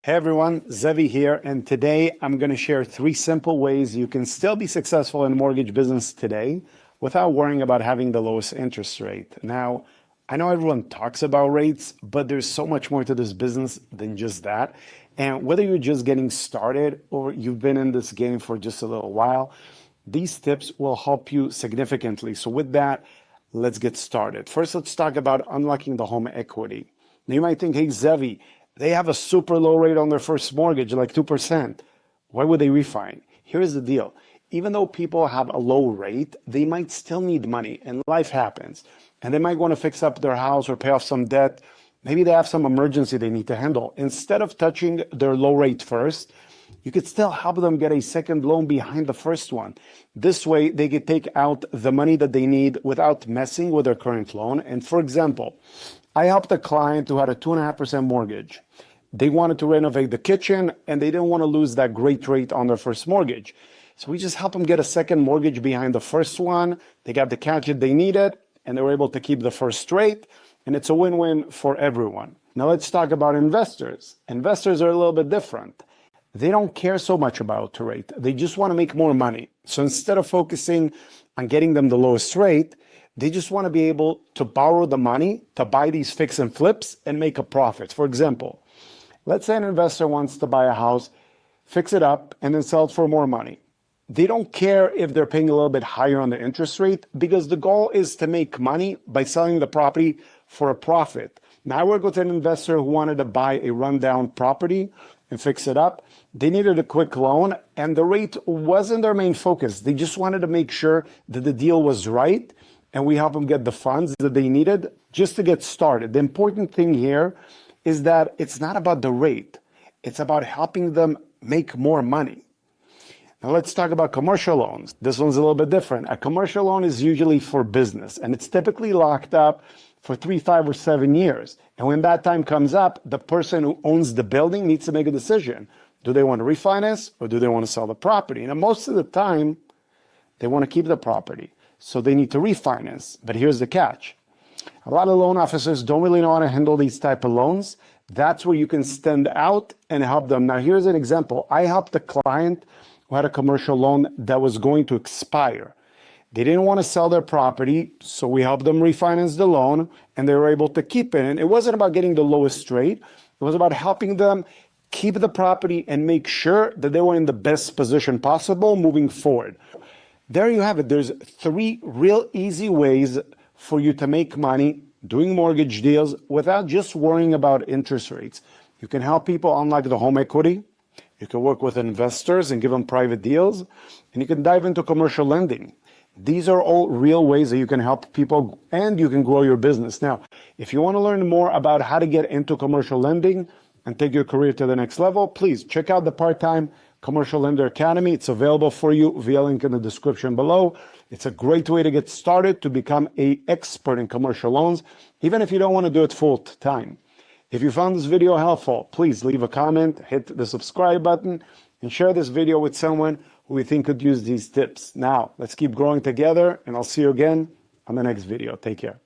Hey everyone, Zevi here, and today I'm going to share 3 simple ways you can still be successful in mortgage business today without worrying about having the lowest interest rate. Now, I know everyone talks about rates, but there's so much more to this business than just that. And whether you're just getting started or you've been in this game for just a little while, these tips will help you significantly. So with that, let's get started. First, let's talk about unlocking the home equity. Now you might think, hey Zevi, they have a super low rate on their first mortgage, like 2%. Why would they refi? Here's the deal. Even though people have a low rate, they might still need money and life happens. And they might want to fix up their house or pay off some debt. Maybe they have some emergency they need to handle. Instead of touching their low rate first, you could still help them get a second loan behind the first one. This way, they could take out the money that they need without messing with their current loan. And for example, I helped a client who had a 2.5% mortgage. They wanted to renovate the kitchen and they didn't want to lose that great rate on their first mortgage. So we just helped them get a second mortgage behind the first one. They got the cash that they needed and they were able to keep the first rate. And it's a win-win for everyone. Now let's talk about investors. Investors are a little bit different. They don't care so much about the rate. They just want to make more money. So instead of focusing on getting them the lowest rate, they just want to be able to borrow the money to buy these fix and flips and make a profit. For example, let's say an investor wants to buy a house, fix it up, and then sell it for more money. They don't care if they're paying a little bit higher on the interest rate because the goal is to make money by selling the property for a profit. Now I work with an investor who wanted to buy a rundown property and fix it up. They needed a quick loan and the rate wasn't their main focus. They just wanted to make sure that the deal was right and we help them get the funds that they needed just to get started. The important thing here is that it's not about the rate. It's about helping them make more money. Now let's talk about commercial loans. This one's a little bit different. A commercial loan is usually for business and it's typically locked up for 3, 5, or 7 years. And when that time comes up, the person who owns the building needs to make a decision. Do they want to refinance or do they want to sell the property? And most of the time, they want to keep the property. So they need to refinance. But here's the catch. A lot of loan officers don't really know how to handle these type of loans. That's where you can stand out and help them. Now, here's an example. I helped a client who had a commercial loan that was going to expire. They didn't want to sell their property, so we helped them refinance the loan, and they were able to keep it. And it wasn't about getting the lowest rate. It was about helping them keep the property and make sure that they were in the best position possible moving forward. There you have it. There's 3 real easy ways for you to make money doing mortgage deals without just worrying about interest rates. You can help people unlock the home equity. You can work with investors and give them private deals. And you can dive into commercial lending. These are all real ways that you can help people and you can grow your business. Now, if you want to learn more about how to get into commercial lending and take your career to the next level, please check out the part-time Commercial Lender Academy. It's available for you via link in the description below. It's a great way to get started to become an expert in commercial loans, even if you don't want to do it full time. If you found this video helpful, please leave a comment, hit the subscribe button, and share this video with someone who you think could use these tips. Now, let's keep growing together, and I'll see you again on the next video. Take care.